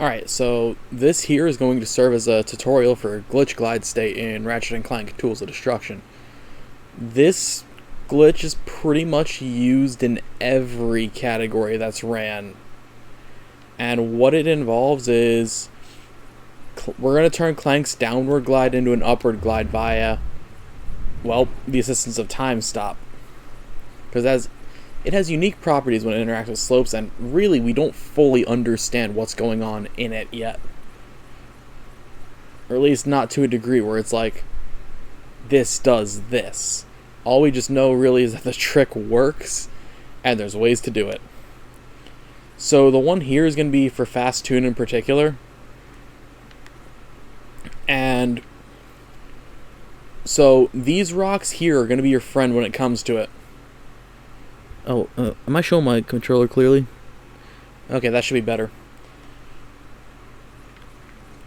Alright, so this here is going to serve as a tutorial for glitch glide state in Ratchet Clank Tools of Destruction. This glitch is pretty much used in every category that's ran. And what it involves is we're going to turn Clank's downward glide into an upward glide via, well, the assistance of time stop. Because it has unique properties when it interacts with slopes, and really we don't fully understand what's going on in it yet. Or at least not to a degree where it's like, this does this. All we just know really is that the trick works, and there's ways to do it. So the one here is going to be for fast tune in particular. And so these rocks here are going to be your friend when it comes to it. Oh, am I showing my controller clearly? Okay, that should be better.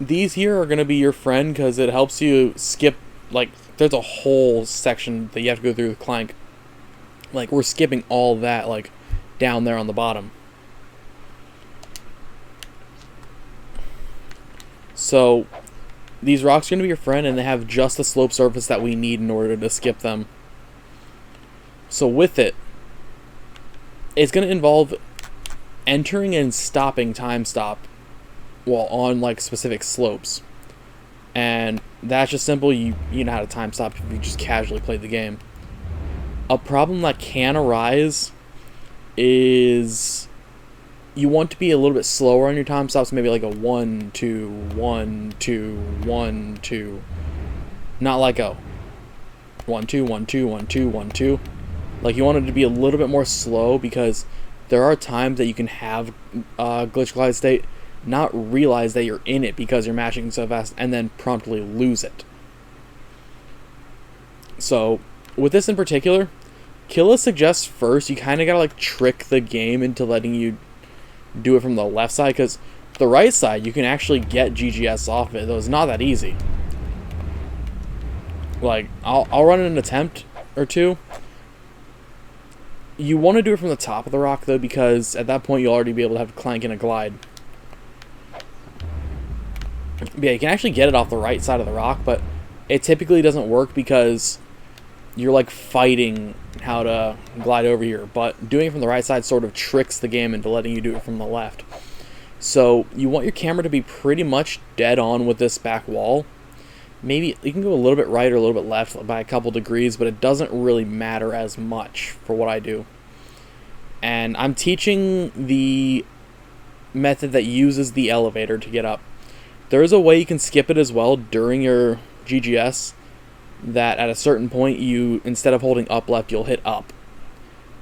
These here are going to be your friend because it helps you skip, like, there's a whole section that you have to go through with Clank. Like, we're skipping all that, like, down there on the bottom. So, these rocks are going to be your friend, and they have just the slope surface that we need in order to skip them. So with it, it's going to involve entering and stopping time stop while on like specific slopes. And that's just simple. You know how to time stop if you just casually play the game. A problem that can arise is you want to be a little bit slower on your time stops, maybe like a 1 2 1 2 1 2. Not like a 1 2 1 2 1 2 1 2. Like, you want it to be a little bit more slow, because there are times that you can have glitch glide state, not realize that you're in it because you're mashing so fast, and then promptly lose it. So, with this in particular, Killa suggests first you kind of gotta like trick the game into letting you do it from the left side, because the right side you can actually get GGS off of it, though it's not that easy. Like, I'll run an attempt or two. You want to do it from the top of the rock, though, because at that point you'll already be able to have Clank in a glide. But yeah, you can actually get it off the right side of the rock, but it typically doesn't work because you're like fighting how to glide over here. But doing it from the right side sort of tricks the game into letting you do it from the left. So you want your camera to be pretty much dead on with this back wall. Maybe you can go a little bit right or a little bit left by a couple degrees, but it doesn't really matter as much for what I do. And I'm teaching the method that uses the elevator to get up. There is a way you can skip it as well during your GGS, that at a certain point you, instead of holding up left, you'll hit up.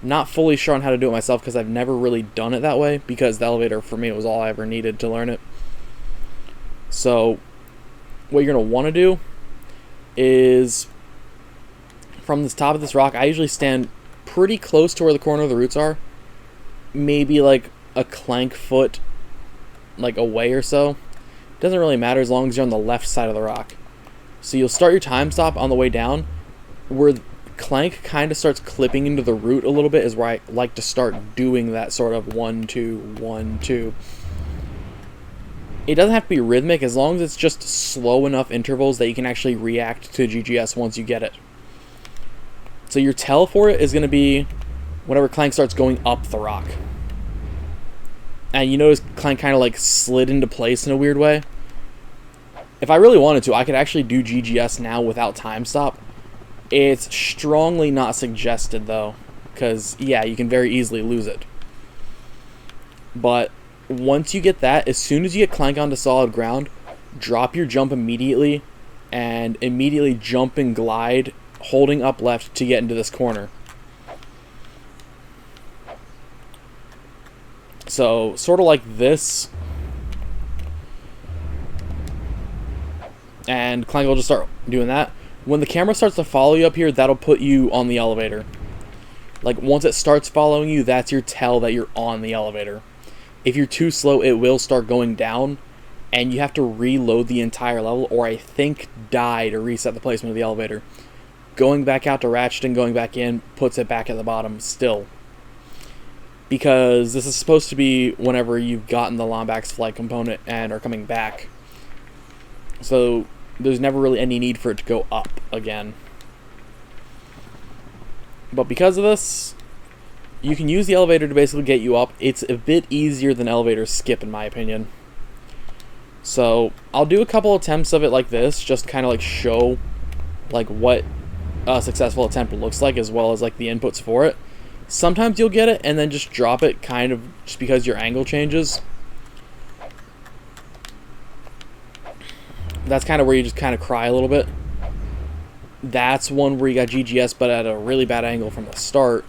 Not fully sure on how to do it myself because I've never really done it that way, because the elevator for me was all I ever needed to learn it. So what you're going to want to do is, from the top of this rock, I usually stand pretty close to where the corner of the roots are. Maybe like a Clank foot like away or so. Doesn't really matter as long as you're on the left side of the rock. So you'll start your time stop on the way down. Where Clank kind of starts clipping into the root a little bit is where I like to start doing that sort of 1 2 1 2. It doesn't have to be rhythmic, as long as it's just slow enough intervals that you can actually react to GGS once you get it. So your tell for it is going to be whenever Clank starts going up the rock. And you notice Clank kind of like slid into place in a weird way. If I really wanted to, I could actually do GGS now without time stop. It's strongly not suggested though, because yeah, you can very easily lose it. But once you get that, as soon as you get Clank onto solid ground, drop your jump immediately, and immediately jump and glide, holding up left to get into this corner. So, sort of like this. And Clank will just start doing that. When the camera starts to follow you up here, that'll put you on the elevator. Like, once it starts following you, that's your tell that you're on the elevator. If you're too slow, it will start going down, and you have to reload the entire level, or I think die to reset the placement of the elevator. Going back out to Ratchet and going back in puts it back at the bottom still. because this is supposed to be whenever you've gotten the Lombax flight component and are coming back. So there's never really any need for it to go up again. But because of this, you can use the elevator to basically get you up. It's a bit easier than elevator skip, in my opinion. So I'll do a couple attempts of it like this, just kind of like show like what a successful attempt looks like, as well as like the inputs for it. Sometimes you'll get it and then just drop it, kind of just because your angle changes. That's kind of where you just kind of cry a little bit. That's one where you got GGS but at a really bad angle from the start.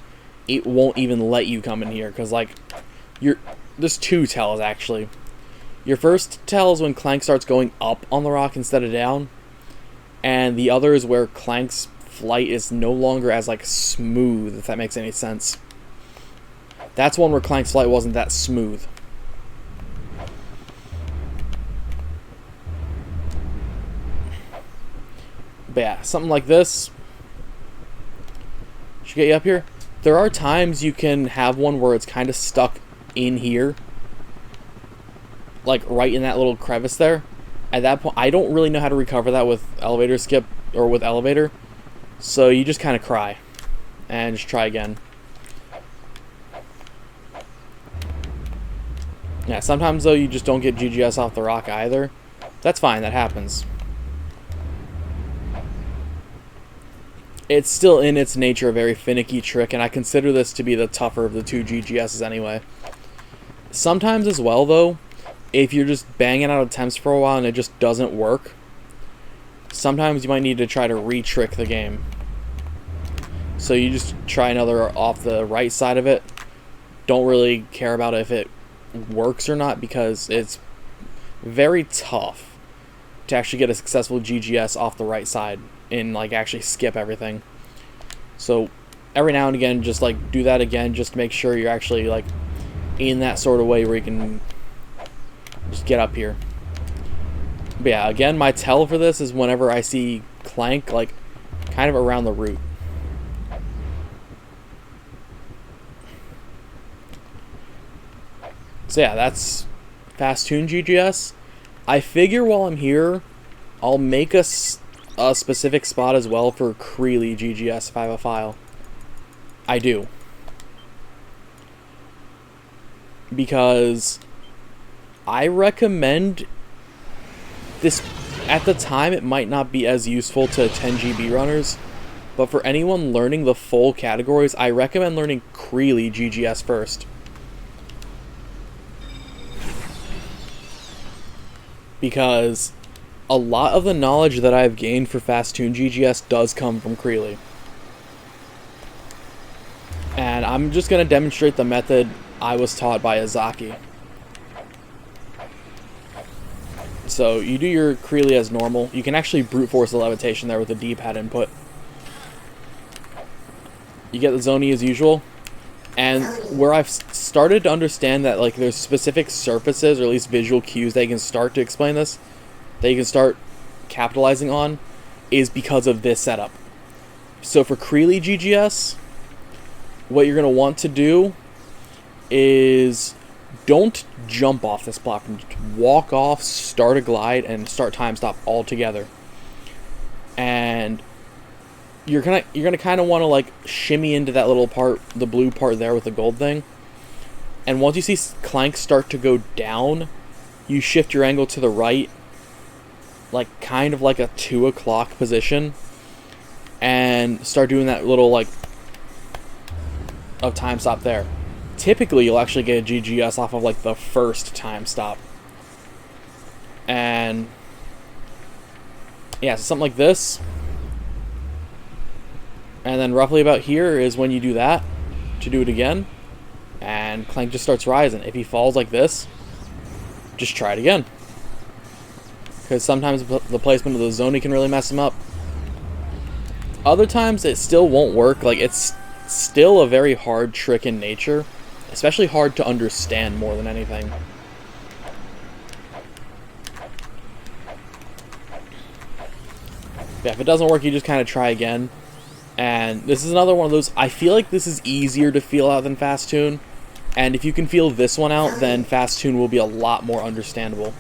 It won't even let you come in here because like there's two tells actually. Your first tell is when Clank starts going up on the rock instead of down, and the other is where Clank's flight is no longer as like smooth, if that makes any sense. That's one where Clank's flight wasn't that smooth. But yeah, something like this should get you up here. There are times you can have one where it's kind of stuck in here, like right in that little crevice there. At that point, I don't really know how to recover that with elevator skip or with elevator, so you just kind of cry and just try again. Yeah, sometimes though you just don't get GGS off the rock either. That's fine, that happens. It's still in its nature a very finicky trick, and I consider this to be the tougher of the two GGSs anyway. Sometimes as well though, if you're just banging out attempts for a while and it just doesn't work, sometimes you might need to try to re-trick the game. So you just try another off the right side of it. Don't really care about if it works or not, because it's very tough to actually get a successful GGS off the right side and like actually skip everything. So every now and again, just like do that again, just to make sure you're actually like in that sort of way where you can just get up here. But yeah, again, my tell for this is whenever I see Clank like kind of around the root. So yeah, that's Fast Tune GGS. I figure while I'm here, I'll make a specific spot as well for Creely GGS if I have a file. I do. Because I recommend this. At the time, it might not be as useful to 10GB runners, but for anyone learning the full categories, I recommend learning Creely GGS first. Because a lot of the knowledge that I've gained for Fast Tune GGS does come from Creely. And I'm just going to demonstrate the method I was taught by Azaki. So you do your Creely as normal. You can actually brute force the levitation there with the D-pad input. You get the Zoni as usual. And where I've started to understand that like there's specific surfaces, or at least visual cues, that you can start to explain this, that you can start capitalizing on, is because of this setup. So for Creely GGS, what you're going to want to do is don't jump off this platform. Just walk off, start a glide, and start time stop all together. And you're gonna kind of want to like shimmy into that little part, the blue part there with the gold thing. And once you see Clank start to go down, you shift your angle to the right, like kind of like a 2 o'clock position, and start doing that little like of time stop there. Typically, you'll actually get a GGS off of like the first time stop. And yeah, so something like this. And then roughly about here is when you do that, to do it again. And Clank just starts rising. If he falls like this, just try it again. Because sometimes the placement of the Zoni can really mess him up. Other times it still won't work. Like, it's still a very hard trick in nature. Especially hard to understand more than anything. Yeah, if it doesn't work, you just kind of try again. And this is another one of those, I feel like this is easier to feel out than Fast Tune. And if you can feel this one out, then Fast Tune will be a lot more understandable.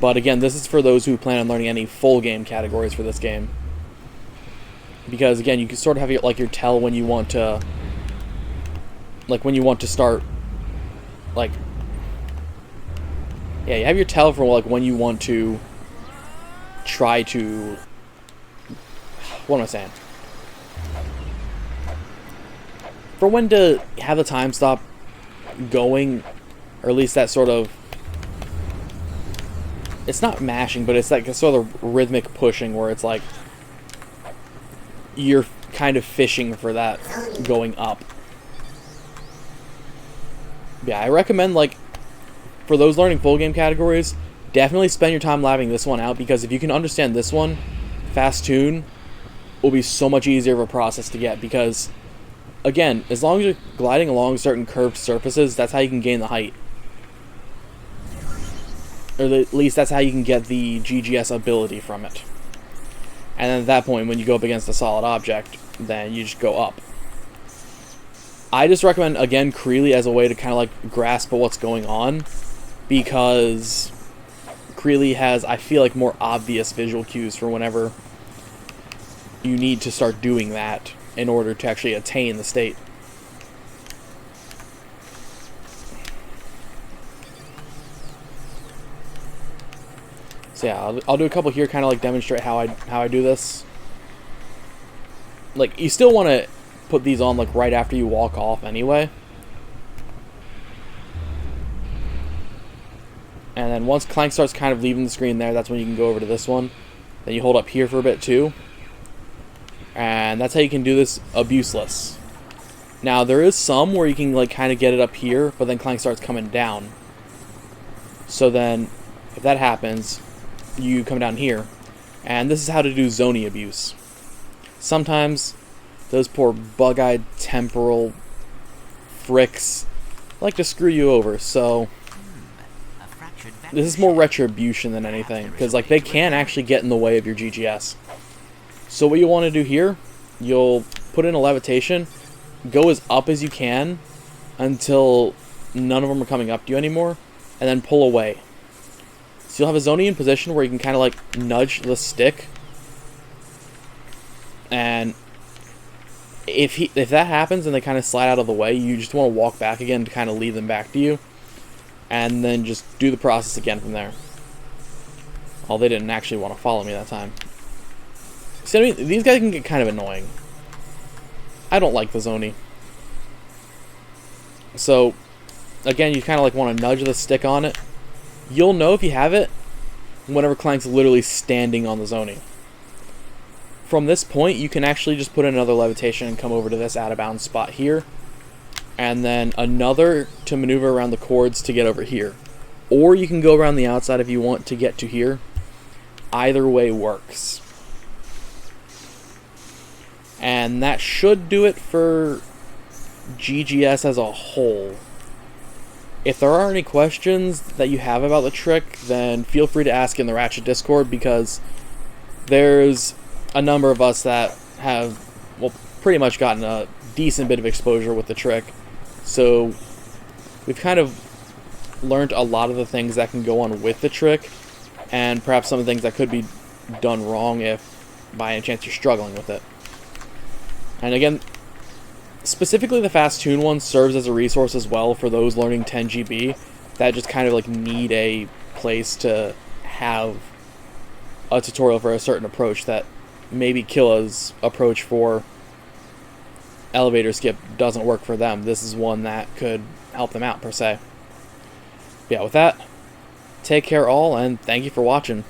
But again, this is for those who plan on learning any full game categories for this game. Because again, you can sort of have your tell when you want to, when you want to start, yeah, you have your tell for when you want to try to, what am I saying? For when to have the time stop going, or at least that sort of, it's not mashing, but it's like a sort of rhythmic pushing where it's like you're kind of fishing for that going up. Yeah, I recommend, for those learning full game categories, definitely spend your time labbing this one out, because if you can understand this one, Fast Tune will be so much easier of a process to get, because again, as long as you're gliding along certain curved surfaces, that's how you can gain the height. Or at least that's how you can get the GGS ability from it. And then at that point, when you go up against a solid object, then you just go up. I just recommend, again, Creely as a way to kind of grasp at what's going on, because Creely has, I feel like, more obvious visual cues for whenever you need to start doing that in order to actually attain the state. So yeah, I'll do a couple here, kind of demonstrate how I do this. You still want to put these on right after you walk off anyway. And then once Clank starts kind of leaving the screen there, that's when you can go over to this one. Then you hold up here for a bit too. And that's how you can do this abuseless. Now there is some where you can kind of get it up here, but then Clank starts coming down. So then if that happens, you come down here. And this is how to do Zony abuse. Sometimes those poor bug-eyed temporal fricks like to screw you over, so this is more retribution than anything, because they can actually get in the way of your GGS. So what you want to do here, you'll put in a levitation, go as up as you can until none of them are coming up to you anymore, and then pull away. So you'll have a Zonian position where you can kind of nudge the stick, and if that happens and they kind of slide out of the way, you just want to walk back again to kind of lead them back to you, and then just do the process again from there. Oh, they didn't actually want to follow me that time. See, I mean, these guys can get kind of annoying. I don't like the Zony. So, again, you kind of want to nudge the stick on it. You'll know if you have it whenever Clank's literally standing on the Zony. From this point, you can actually just put in another levitation and come over to this out-of-bounds spot here. And then another to maneuver around the cords to get over here. Or you can go around the outside if you want to get to here. Either way works. And that should do it for GGS as a whole. If there are any questions that you have about the trick, then feel free to ask in the Ratchet Discord, because there's a number of us that have, well, pretty much gotten a decent bit of exposure with the trick. So we've kind of learned a lot of the things that can go on with the trick, and perhaps some of the things that could be done wrong if by any chance you're struggling with it. And again, specifically the Fast Tune one serves as a resource as well for those learning 10GB that just kind of need a place to have a tutorial for a certain approach that maybe Killa's approach for elevator skip doesn't work for them. This is one that could help them out, per se. But yeah, with that, take care all, and thank you for watching.